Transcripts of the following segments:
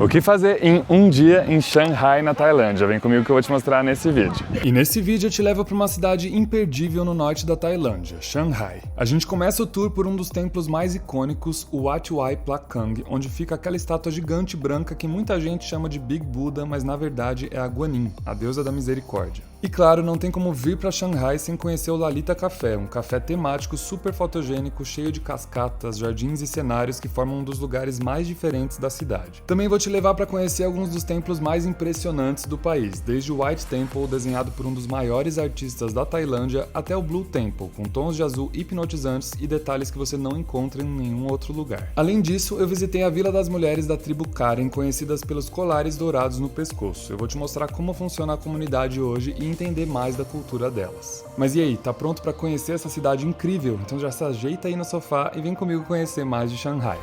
O que fazer em um dia em Shanghai, na Tailândia? Vem comigo que eu vou te mostrar nesse vídeo. E nesse vídeo eu te levo para uma cidade imperdível no norte da Tailândia, Shanghai. A gente começa o tour por um dos templos mais icônicos, o Wat Wai Plakang, onde fica aquela estátua gigante branca que muita gente chama de Big Buddha, mas na verdade é a Guanin, a deusa da misericórdia. E claro, não tem como vir para Shanghai sem conhecer o Lalita Café, um café temático super fotogênico, cheio de cascatas, jardins e cenários que formam um dos lugares mais diferentes da cidade. Também vou te levar para conhecer alguns dos templos mais impressionantes do país, desde o White Temple, desenhado por um dos maiores artistas da Tailândia, até o Blue Temple, com tons de azul hipnotizantes e detalhes que você não encontra em nenhum outro lugar. Além disso, eu visitei a Vila das Mulheres da tribo Karen, conhecidas pelos colares dourados no pescoço. Eu vou te mostrar como funciona a comunidade hoje e entender mais da cultura delas. Mas e aí, tá pronto para conhecer essa cidade incrível? Então já se ajeita aí no sofá e vem comigo conhecer mais de Shanghai.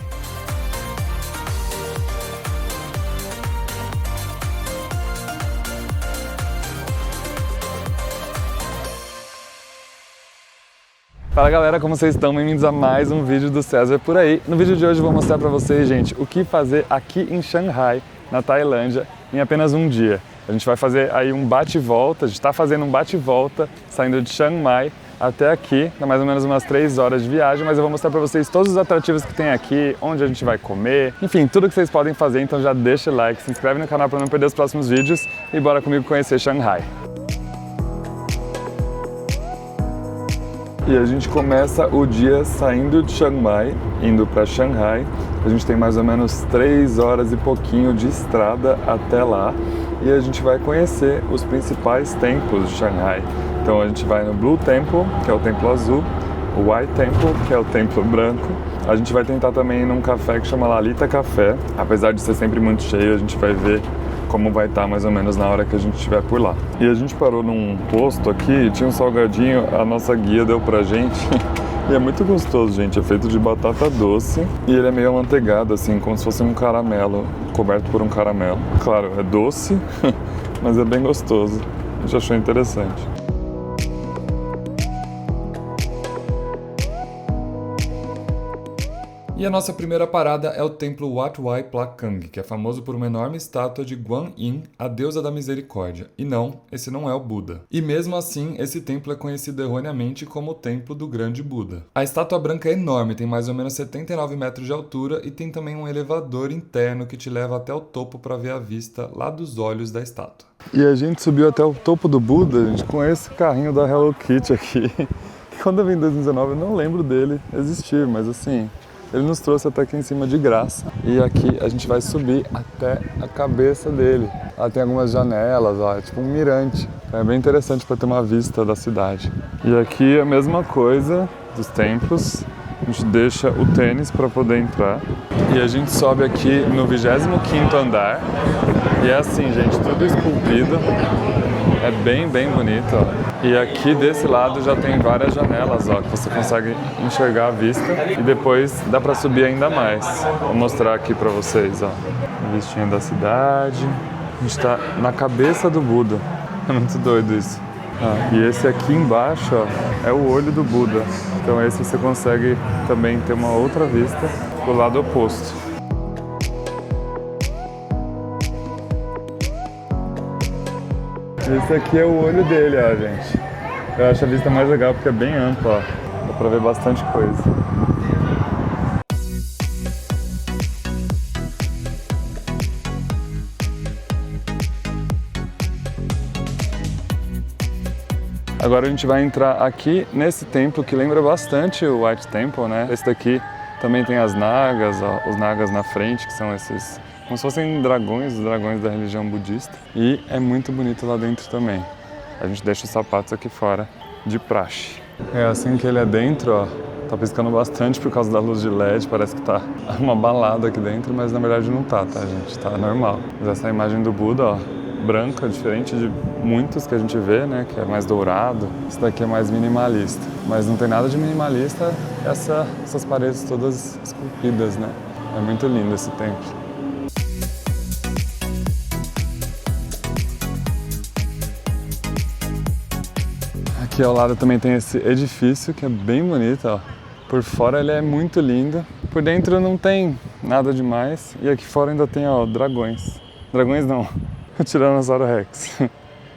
Fala galera, como vocês estão? Bem-vindos a mais um vídeo do César por aí. No vídeo de hoje eu vou mostrar para vocês, gente, o que fazer aqui em Shanghai, na Tailândia, em apenas um dia. A gente vai fazer aí um bate-volta, a gente está fazendo um bate-volta, saindo de Chiang Mai até aqui, dá mais ou menos umas 3 horas de viagem, mas eu vou mostrar para vocês todos os atrativos que tem aqui, onde a gente vai comer, enfim, tudo que vocês podem fazer, então já deixa o like, se inscreve no canal para não perder os próximos vídeos e bora comigo conhecer Shanghai. E a gente começa o dia saindo de Chiang Mai, indo para Shanghai. A gente tem mais ou menos 3 horas e pouquinho de estrada até lá e a gente vai conhecer os principais templos de Shanghai. Então a gente vai no Blue Temple, que é o templo azul, o White Temple, que é o templo branco. A gente vai tentar também ir num café que chama Lalita Café. Apesar de ser sempre muito cheio, a gente vai ver como vai estar mais ou menos na hora que a gente estiver por lá. E a gente parou num posto aqui, tinha um salgadinho, a nossa guia deu pra gente. E é muito gostoso, gente, é feito de batata doce e ele é meio amanteigado, assim, como se fosse um caramelo, coberto por um caramelo. Claro, é doce, mas é bem gostoso. A gente achou interessante. E a nossa primeira parada é o templo Wat Wai Plakang, que é famoso por uma enorme estátua de Guan Yin, a deusa da misericórdia. E não, esse não é o Buda. E mesmo assim, esse templo é conhecido erroneamente como o Templo do Grande Buda. A estátua branca é enorme, tem mais ou menos 79 metros de altura e tem também um elevador interno que te leva até o topo para ver a vista lá dos olhos da estátua. E a gente subiu até o topo do Buda, gente, com esse carrinho da Hello Kitty aqui. Quando eu vim em 2019 eu não lembro dele existir, mas assim, ele nos trouxe até aqui em cima de graça e aqui a gente vai subir até a cabeça dele. Lá tem algumas janelas, ó, é tipo um mirante. É bem interessante para ter uma vista da cidade. E aqui a mesma coisa dos templos. A gente deixa o tênis para poder entrar. E a gente sobe aqui no 25º andar. E é assim, gente, tudo esculpido. É bem bonito, ó. E aqui desse lado já tem várias janelas, ó, que você consegue enxergar a vista e depois dá para subir ainda mais. Vou mostrar aqui para vocês, ó, a vistinha da cidade. A gente está na cabeça do Buda. É muito doido isso. E esse aqui embaixo, ó, é o olho do Buda. Então esse você consegue também ter uma outra vista do lado oposto. Esse aqui é o olho dele, ó, gente. Eu acho a vista mais legal porque é bem ampla, ó. Dá pra ver bastante coisa. Agora a gente vai entrar aqui nesse templo que lembra bastante o White Temple, né? Esse daqui também tem as nagas, ó, os nagas na frente, que são esses, como se fossem dragões, os dragões da religião budista. E é muito bonito lá dentro também. A gente deixa os sapatos aqui fora, de praxe. É assim que ele é dentro, ó. Tá piscando bastante por causa da luz de LED, parece que tá uma balada aqui dentro, mas na verdade não tá, tá, gente? Tá normal. Mas essa imagem do Buda, ó, branca, diferente de muitos que a gente vê, né, que é mais dourado. Esse daqui é mais minimalista. Mas não tem nada de minimalista essas paredes todas esculpidas, né? É muito lindo esse templo. Aqui ao lado também tem esse edifício que é bem bonito, ó. Por fora ele é muito lindo. Por dentro não tem nada demais. E aqui fora ainda tem, ó, dragões. Dragões não, o Tiranossauro Rex.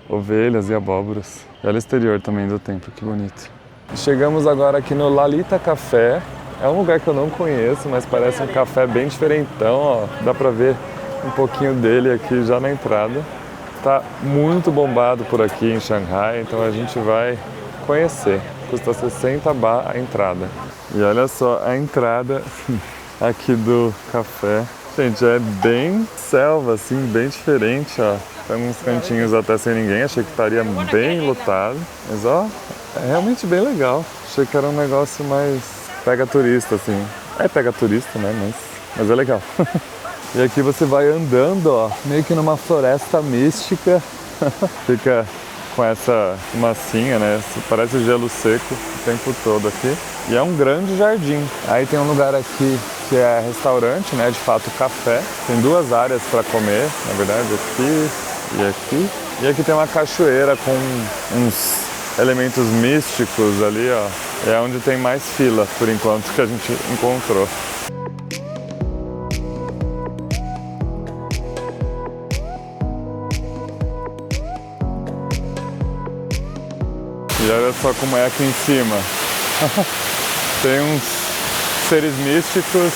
Ovelhas e abóboras. E olha o exterior também do templo, que bonito. Chegamos agora aqui no Lalita Café. É um lugar que eu não conheço, mas parece um café bem diferentão, ó. Dá pra ver um pouquinho dele aqui já na entrada. Tá muito bombado por aqui em Xangai, então a gente vai conhecer. Custa 60 baht a entrada. E olha só a entrada aqui do café. Gente, é bem selva, assim, bem diferente, ó. Tem uns cantinhos até sem ninguém, achei que estaria bem lotado. Mas, ó, é realmente bem legal. Achei que era um negócio mais pega turista, assim. É pega turista, né? Mas é legal. E aqui você vai andando, ó, meio que numa floresta mística. Fica com essa massinha, né? Parece gelo seco o tempo todo aqui. E é um grande jardim. Aí tem um lugar aqui que é restaurante, né? De fato, café. Tem duas áreas para comer, na verdade, aqui e aqui. E aqui tem uma cachoeira com uns elementos místicos ali, ó. É onde tem mais fila, por enquanto, que a gente encontrou. E olha só como é aqui em cima. Tem uns seres místicos.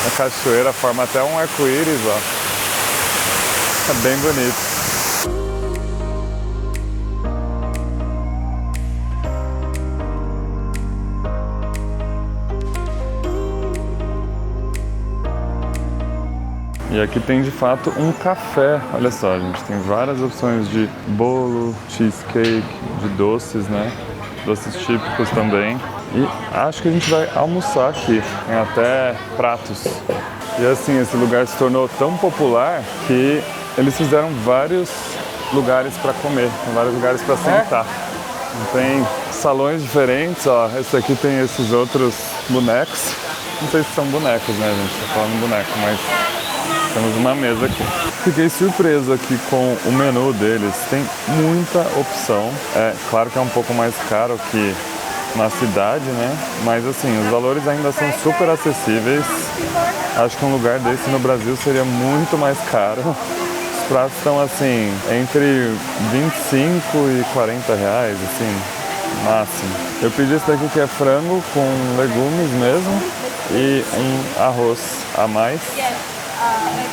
A cachoeira forma até um arco-íris, ó. É bem bonito. E aqui tem de fato um café. Olha só, gente, tem várias opções de bolo, cheesecake, de doces, né? Doces típicos também. E acho que a gente vai almoçar aqui. Tem até pratos. E assim, esse lugar se tornou tão popular que eles fizeram vários lugares para comer, vários lugares para sentar. Tem salões diferentes, ó. Esse aqui tem esses outros bonecos. Não sei se são bonecos, né, gente? Tô falando boneco, mas temos uma mesa aqui. Fiquei surpreso aqui com o menu deles. Tem muita opção. É claro que é um pouco mais caro que na cidade, né? Mas assim, os valores ainda são super acessíveis. Acho que um lugar desse no Brasil seria muito mais caro. Os pratos estão assim, entre 25 e 40 reais, assim, máximo. Eu pedi esse daqui que é frango com legumes mesmo e um arroz a mais.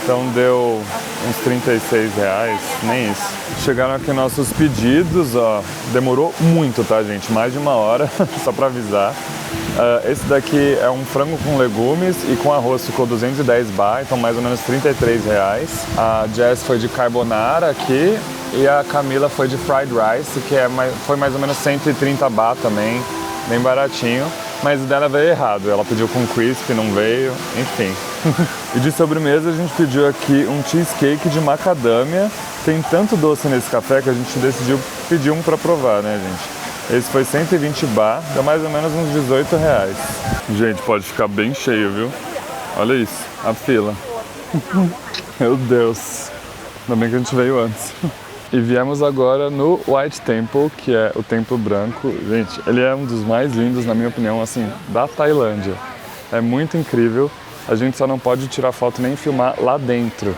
Então deu uns 36 reais, nem isso. Chegaram aqui nossos pedidos, ó. Demorou muito, tá, gente? Mais de uma hora, só pra avisar. Esse daqui é um frango com legumes e com arroz ficou 210 baht, então mais ou menos 33 reais. A Jess foi de carbonara aqui e a Camila foi de fried rice, que foi mais ou menos 130 baht também, bem baratinho. Mas o dela veio errado, ela pediu com crisp, não veio, enfim. E de sobremesa a gente pediu aqui um cheesecake de macadâmia. Tem tanto doce nesse café que a gente decidiu pedir um pra provar, né, gente? Esse foi 120 baht, dá mais ou menos uns 18 reais. Gente, pode ficar bem cheio, viu? Olha isso, a fila. Meu Deus, ainda bem que a gente veio antes. E viemos agora no White Temple, que é o Templo Branco. Gente, ele é um dos mais lindos, na minha opinião, assim, da Tailândia. É muito incrível. A gente só não pode tirar foto nem filmar lá dentro.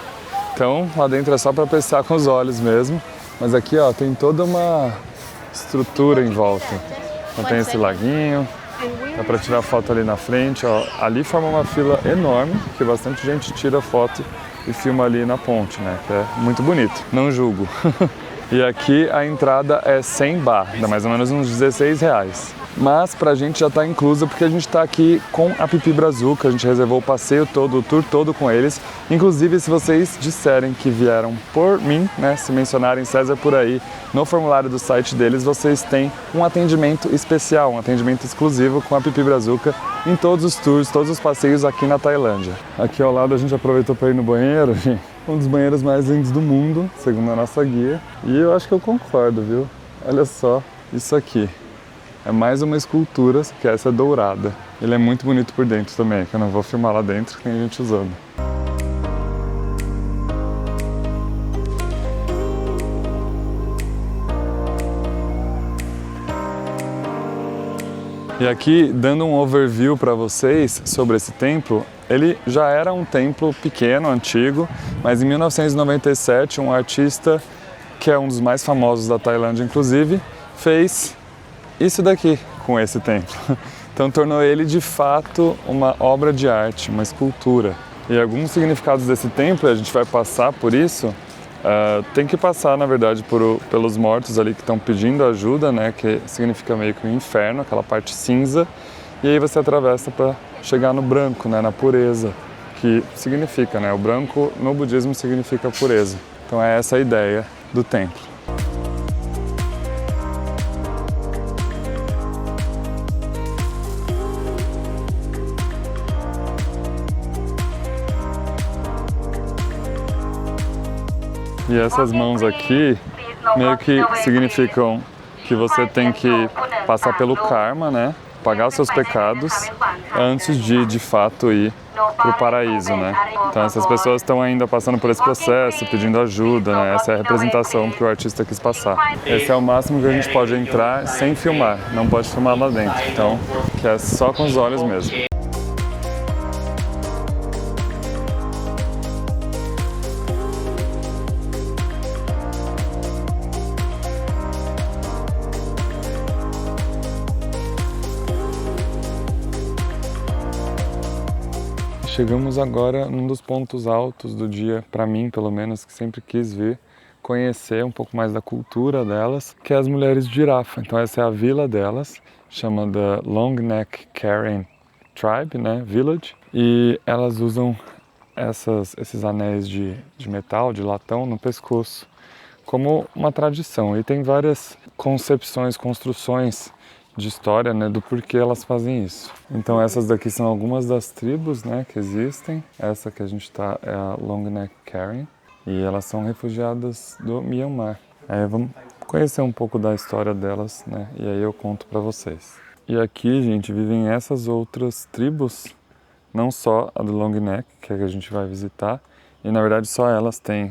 Então, lá dentro é só para apreciar com os olhos mesmo. Mas aqui, ó, tem toda uma estrutura em volta. Então tem esse laguinho, dá para tirar foto ali na frente, ó. Ali forma uma fila enorme, que bastante gente tira foto e filma ali na ponte, né? Que é muito bonito, não julgo. E aqui a entrada é 100 baht, dá mais ou menos uns 16 reais. Mas pra gente já tá inclusa porque a gente tá aqui com a Pipi Brazuca, a gente reservou o passeio todo, o tour todo com eles. Inclusive, se vocês disserem que vieram por mim, né, se mencionarem César por aí, no formulário do site deles, vocês têm um atendimento especial, um atendimento exclusivo com a Pipi Brazuca em todos os tours, todos os passeios aqui na Tailândia. Aqui ao lado a gente aproveitou para ir no banheiro, um dos banheiros mais lindos do mundo, segundo a nossa guia. E eu acho que eu concordo, viu? Olha só isso aqui. É mais uma escultura, que essa é dourada. Ele é muito bonito por dentro também, que eu não vou filmar lá dentro, tem gente usando. E E aqui, dando um overview para vocês sobre esse templo, ele já era um templo pequeno, antigo, mas em 1997 um artista, que é um dos mais famosos da Tailândia inclusive, fez isso daqui com esse templo. Então tornou ele de fato uma obra de arte, uma escultura. E alguns significados desse templo, a gente vai passar por isso, tem que passar, na verdade, pelos mortos ali que estão pedindo ajuda, né, que significa meio que o inferno, aquela parte cinza, e aí você atravessa para chegar no branco, né, na pureza, que significa, né, o branco no budismo significa pureza. Então é essa a ideia do templo. E essas mãos aqui meio que significam que você tem que passar pelo karma, né? Pagar os seus pecados antes de fato ir para o paraíso, né? Então essas pessoas estão ainda passando por esse processo, pedindo ajuda, né? Essa é a representação que o artista quis passar. Esse é o máximo que a gente pode entrar sem filmar, não pode filmar lá dentro, então que é só com os olhos mesmo. Chegamos agora num dos pontos altos do dia, para mim pelo menos, que sempre quis vir conhecer um pouco mais da cultura delas, que é as mulheres de girafa. Então essa é a vila delas, chama da Long Neck Karen Tribe, né, Village, e elas usam esses anéis de metal, de latão no pescoço, como uma tradição. E tem várias concepções, construções de história, né, do porquê elas fazem isso. Então essas daqui são algumas das tribos, né, que existem. Essa que a gente está é a Long Neck Karen e elas são refugiadas do Myanmar. Aí vamos conhecer um pouco da história delas, né, e aí eu conto para vocês. E aqui, gente, vivem essas outras tribos, não só a do Long Neck, que é a que a gente vai visitar, e na verdade só elas têm,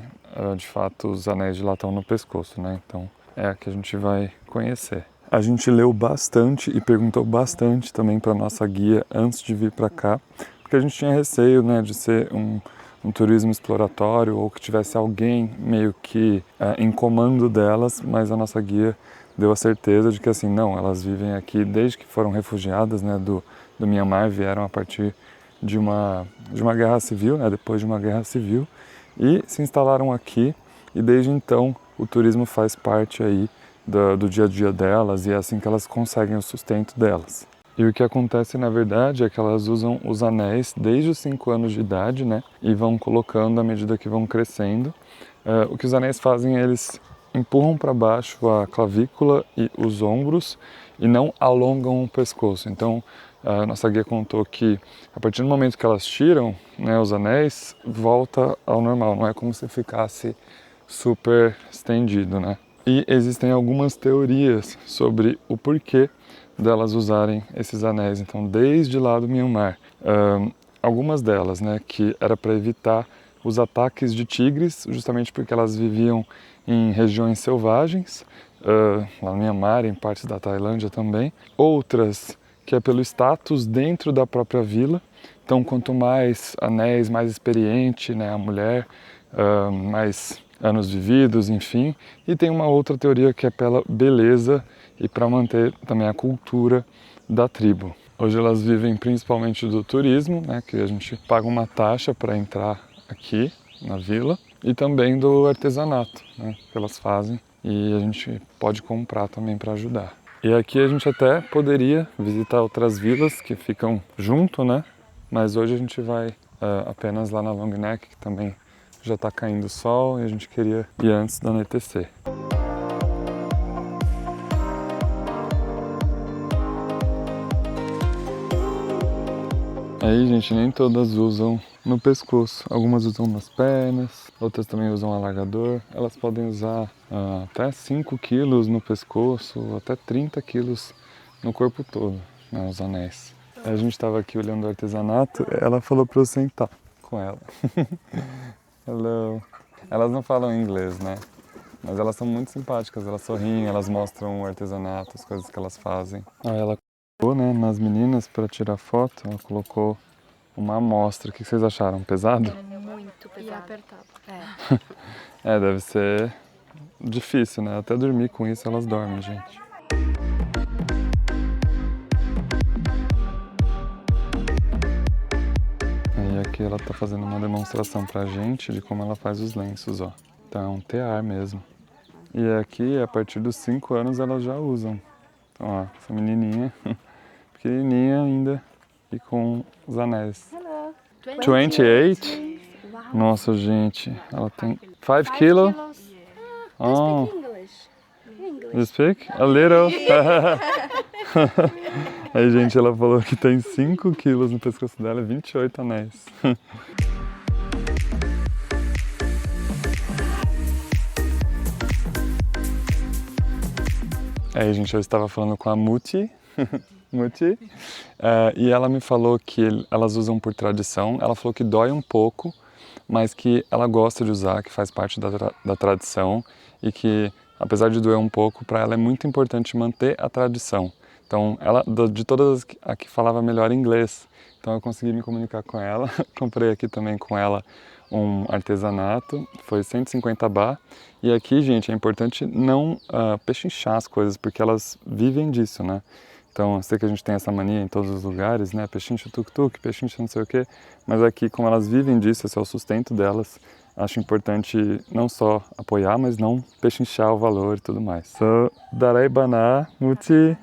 de fato, os anéis de latão no pescoço, né, então é a que a gente vai conhecer. A gente leu bastante e perguntou bastante também para nossa guia antes de vir para cá, porque a gente tinha receio, né, de ser um turismo exploratório ou que tivesse alguém meio que em comando delas, mas a nossa guia deu a certeza de que assim, não, elas vivem aqui desde que foram refugiadas, né, do Myanmar, vieram a partir de uma guerra civil, né, depois de uma guerra civil, e se instalaram aqui e desde então o turismo faz parte aí do dia a dia delas e é assim que elas conseguem o sustento delas. E o que acontece na verdade é que elas usam os anéis desde os 5 anos de idade, né? E vão colocando à medida que vão crescendo. O que os anéis fazem, eles empurram para baixo a clavícula e os ombros e não alongam o pescoço. Então, a nossa guia contou que a partir do momento que elas tiram, né, os anéis, volta ao normal. Não é como se ficasse super estendido, né? E existem algumas teorias sobre o porquê delas usarem esses anéis, então desde lá do Myanmar. Algumas delas, né, que era para evitar os ataques de tigres, justamente porque elas viviam em regiões selvagens, lá no Myanmar, em partes da Tailândia também. Outras que é pelo status dentro da própria vila, então quanto mais anéis, mais experiente, né, a mulher, mais anos vividos, enfim. E tem uma outra teoria que é pela beleza e para manter também a cultura da tribo. Hoje elas vivem principalmente do turismo, né, que a gente paga uma taxa para entrar aqui na vila, e também do artesanato, né, que elas fazem e a gente pode comprar também para ajudar. E aqui a gente até poderia visitar outras vilas que ficam junto, né, mas hoje a gente vai apenas lá na Long Neck, que também já está caindo o sol e a gente queria ir antes do anoitecer. Aí, gente, nem todas usam no pescoço. Algumas usam nas pernas, outras também usam alargador. Elas podem usar até 5 quilos no pescoço, até 30 quilos no corpo todo, né, os anéis. A gente estava aqui olhando o artesanato, ela falou para eu sentar com ela. Hello. Elas não falam inglês, né? Mas elas são muito simpáticas, elas sorriem, elas mostram o artesanato, as coisas que elas fazem. Ela Né, nas meninas para tirar foto, ela colocou uma amostra. O que vocês acharam? Pesado? Muito pesado. E apertado. Deve ser difícil, né? Até dormir com isso elas dormem, gente. E aqui ela tá fazendo uma demonstração pra gente de como ela faz os lenços, ó. Então é um tear mesmo. E aqui, a partir dos 5 anos, elas já usam. Então, ó, essa menininha, pequenininha ainda, e com os anéis. Hello. 28? Nossa, gente, ela tem 5 quilos? Oh. You speak? A little. Aí, gente, ela falou que tem 5 quilos no pescoço dela e 28 anéis. Aí, gente, eu estava falando com a Muti, e ela me falou que elas usam por tradição. Ela falou que dói um pouco, mas que ela gosta de usar, que faz parte da tradição e que, apesar de doer um pouco, para ela é muito importante manter a tradição. Então, ela, de todas a que falava melhor inglês, então eu consegui me comunicar com ela. Comprei aqui também com ela um artesanato, foi 150 baht. E aqui, gente, é importante não pechinchar as coisas, porque elas vivem disso, né? Então, eu sei que a gente tem essa mania em todos os lugares, né? Pechincha tuk-tuk, pechincha não sei o quê. Mas aqui, como elas vivem disso, esse é o sustento delas, acho importante não só apoiar, mas não pechinchar o valor e tudo mais. So, darei baná, muti.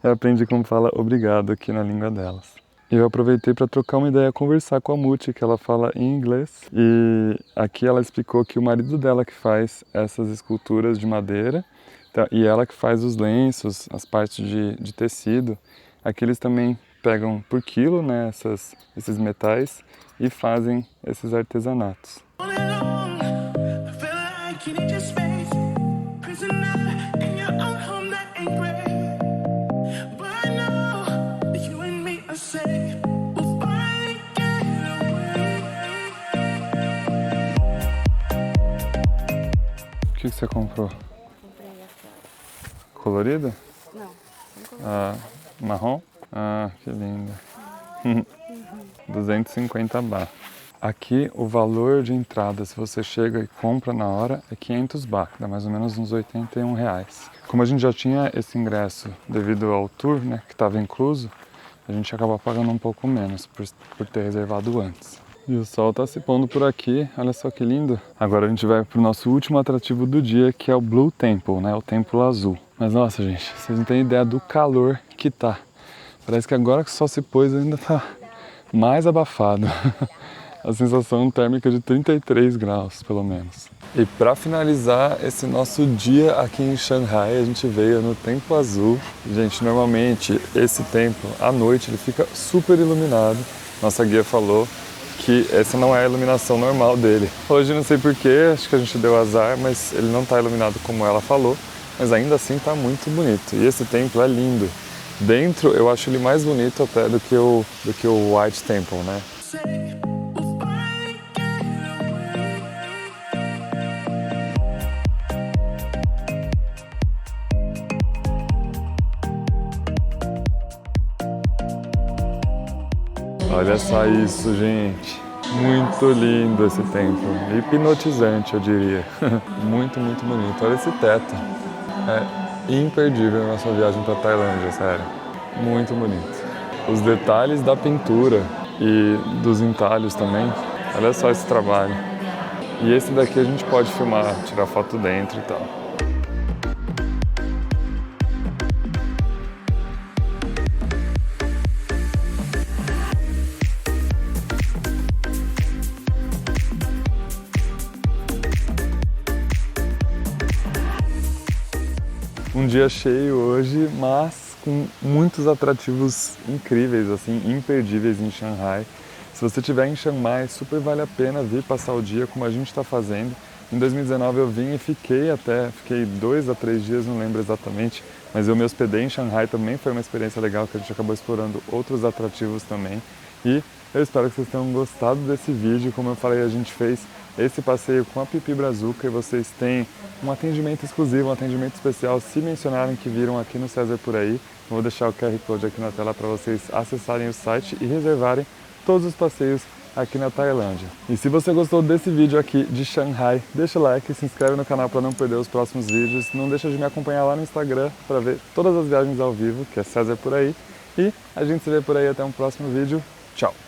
Eu aprendi como fala obrigado aqui na língua delas. Eu aproveitei para trocar uma ideia, conversar com a Muti, que ela fala em inglês. E aqui ela explicou que o marido dela que faz essas esculturas de madeira, e ela que faz os lenços, as partes de tecido. Aqui eles também pegam por quilo, né, esses metais e fazem esses artesanatos. O que você comprou? Comprei essa. Colorida? Não. Marrom? Ah, que linda. 250 baht. Aqui o valor de entrada, se você chega e compra na hora, é 500 baht, dá mais ou menos uns 81 reais. Como a gente já tinha esse ingresso devido ao tour, né, que estava incluso, a gente acaba pagando um pouco menos por ter reservado antes. E o sol está se pondo por aqui, olha só que lindo. Agora a gente vai para o nosso último atrativo do dia, que é o Blue Temple, né, o Templo Azul. Mas nossa, gente, vocês não têm ideia do calor que tá. Parece que agora que o sol se pôs ainda tá mais abafado. A sensação térmica de 33 graus, pelo menos. E para finalizar esse nosso dia aqui em Xangai, a gente veio no Templo Azul. Gente, normalmente esse templo, à noite, ele fica super iluminado. Nossa guia falou que essa não é a iluminação normal dele. Hoje não sei porquê, acho que a gente deu azar, mas ele não está iluminado como ela falou. Mas ainda assim está muito bonito. E esse templo é lindo. Dentro eu acho ele mais bonito até do que o White Temple, né? Olha só isso, gente. Muito lindo esse templo. Hipnotizante, eu diria. Muito, muito bonito. Olha esse teto. É imperdível a nossa viagem para Tailândia, sério. Muito bonito. Os detalhes da pintura e dos entalhes também. Olha só esse trabalho. E esse daqui a gente pode filmar, tirar foto dentro e tal. Um dia cheio hoje, mas com muitos atrativos incríveis, assim, imperdíveis em Xangai. Se você estiver em Chiang Mai, super vale a pena vir passar o dia como a gente está fazendo. Em 2019 eu vim e fiquei 2 a 3 dias, não lembro exatamente, mas eu me hospedei em Xangai também, foi uma experiência legal que a gente acabou explorando outros atrativos também. E Eu espero que vocês tenham gostado desse vídeo. Como eu falei, a gente fez esse passeio com a Pipi Brazuca e vocês têm um atendimento exclusivo, um atendimento especial se mencionarem que viram aqui no César Por Aí. Eu vou deixar o QR Code aqui na tela para vocês acessarem o site e reservarem todos os passeios aqui na Tailândia. E se você gostou desse vídeo aqui de Shanghai, deixa o like, se inscreve no canal para não perder os próximos vídeos. Não deixa de me acompanhar lá no Instagram para ver todas as viagens ao vivo, que é César Por Aí. E a gente se vê por aí até um próximo vídeo. Tchau!